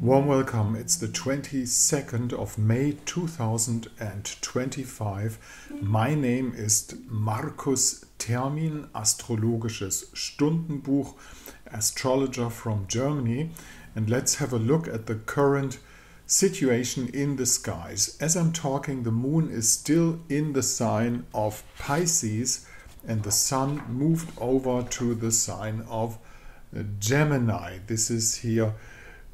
Warm welcome. It's the 22nd of May 2025. My name is Markus Termin, Astrologisches Stundenbuch, astrologer from Germany. And let's have a look at the current situation in the skies. As I'm talking, the moon is still in the sign of Pisces and the sun moved over to the sign of Gemini. This is here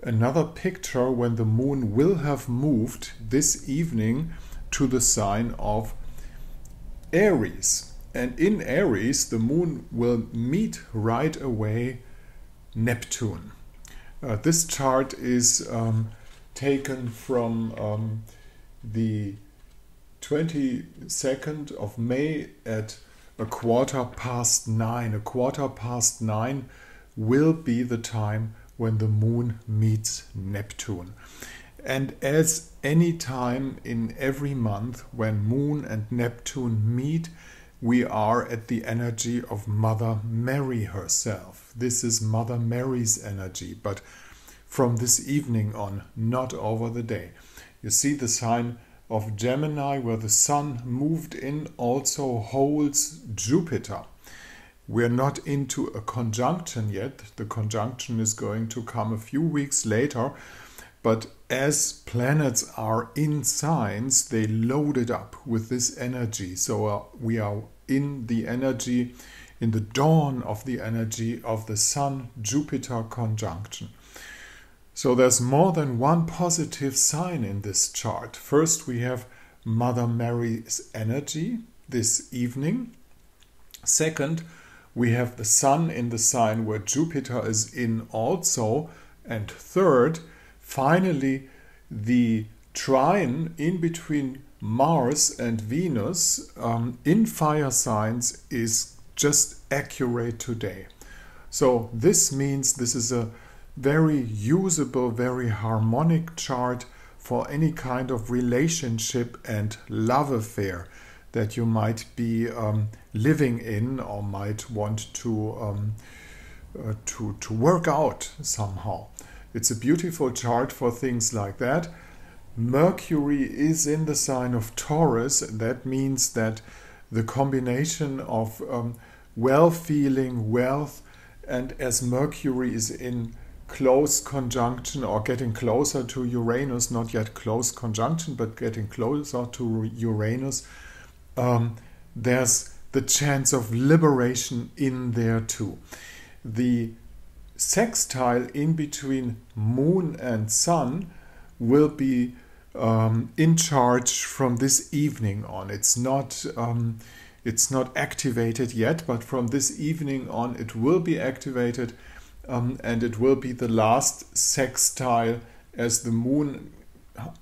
another picture when the moon will have moved this evening to the sign of Aries. And in Aries, the moon will meet right away Neptune. This chart is taken from the 22nd of May at 9:15. 9:15 will be the time when the moon meets Neptune. And as any time in every month when moon and Neptune meet, we are at the energy of Mother Mary herself. This is Mother Mary's energy, but from this evening on, not over the day. You see the sign of Gemini, where the sun moved in, also holds Jupiter. We're not into a conjunction yet. The conjunction is going to come a few weeks later. But as planets are in signs, they load it up with this energy. So we are in the energy, in the dawn of the energy of the Sun-Jupiter conjunction. So there's more than one positive sign in this chart. First, we have Mother Mary's energy this evening. Second, we have the sun in the sign where Jupiter is in also. And third, finally, the trine in between Mars and Venus in fire signs is just accurate today. So this means this is a very usable, very harmonic chart for any kind of relationship and love affair that you might be living in or might want to work out somehow. It's a beautiful chart for things like that. Mercury is in the sign of Taurus, and that means that the combination of well-feeling, wealth, and as Mercury is in close conjunction or getting closer to Uranus, not yet close conjunction, but getting closer to Uranus, there's the chance of liberation in there too. The sextile in between moon and sun will be in charge from this evening on. It's not activated yet, but from this evening on it will be activated, and it will be the last sextile as the moon,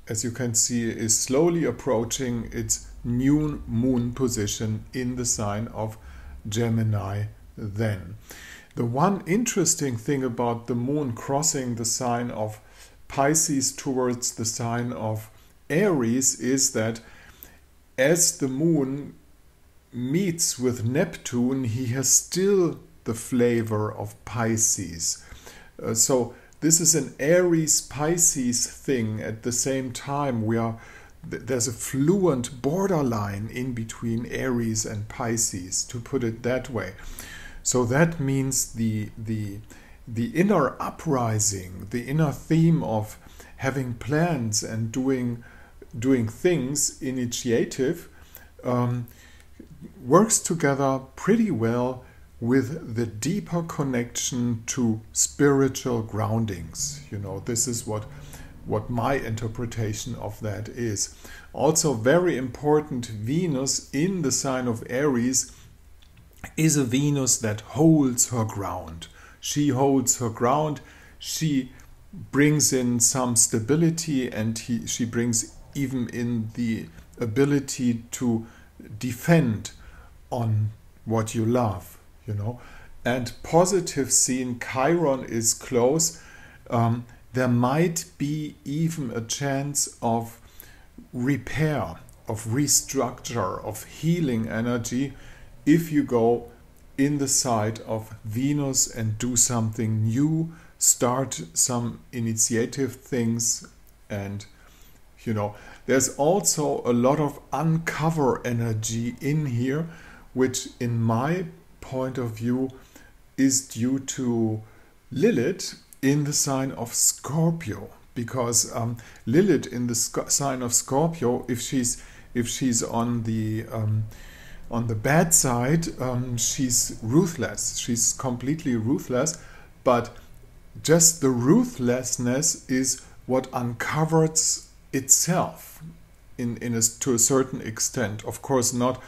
as you can see, is slowly approaching its new moon position in the sign of Gemini then. The one interesting thing about the moon crossing the sign of Pisces towards the sign of Aries is that as the moon meets with Neptune, he has still the flavor of Pisces. So this is an Aries-Pisces thing. At the same time, there's a fluent borderline in between Aries and Pisces, to put it that way. So that means the inner uprising, the inner theme of having plans and doing things, initiative, works together pretty well with the deeper connection to spiritual groundings. You know, this is what my interpretation of that is. Also very important, Venus in the sign of Aries is a Venus that holds her ground. She holds her ground, she brings in some stability, and she brings even in the ability to defend on what you love, you know. And positive scene, Chiron is close. There might be even a chance of repair, of restructure, of healing energy if you go in the side of Venus and do something new, start some initiative things. And there's also a lot of uncover energy in here, which in my point of view is due to Lilith in the sign of Scorpio, because Lilith in the sign of Scorpio, if she's on the bad side, she's ruthless. She's completely ruthless, but just the ruthlessness is what uncovers itself to a certain extent. Of course, not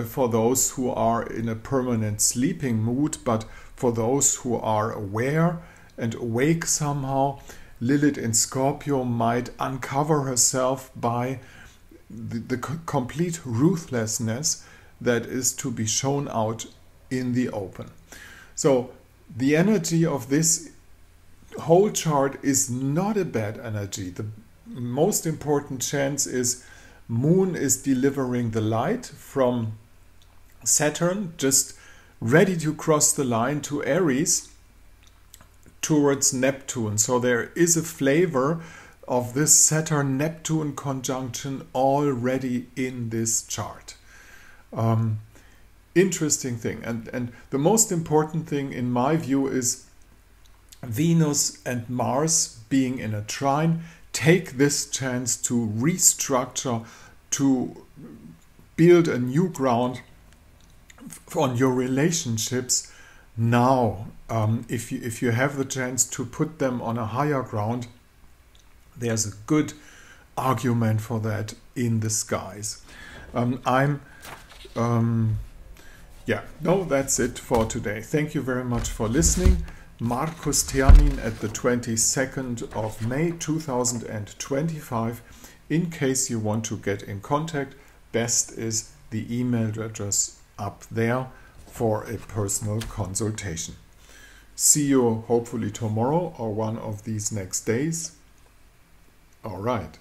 for those who are in a permanent sleeping mood, but for those who are aware and awake somehow. Lilith in Scorpio might uncover herself by the complete ruthlessness that is to be shown out in the open. So the energy of this whole chart is not a bad energy. The most important chance is Moon is delivering the light from Saturn, just ready to cross the line to Aries towards Neptune. So there is a flavor of this Saturn-Neptune conjunction already in this chart. Interesting thing. And the most important thing in my view is Venus and Mars being in a trine. Take this chance to restructure, to build a new ground on your relationships now. If you have the chance to put them on a higher ground, there's a good argument for that in the skies. That's it for today. Thank you very much for listening. Markus Termin at the 22nd of May 2025. In case you want to get in contact, best is the email address up there for a personal consultation. See you hopefully tomorrow or one of these next days. All right.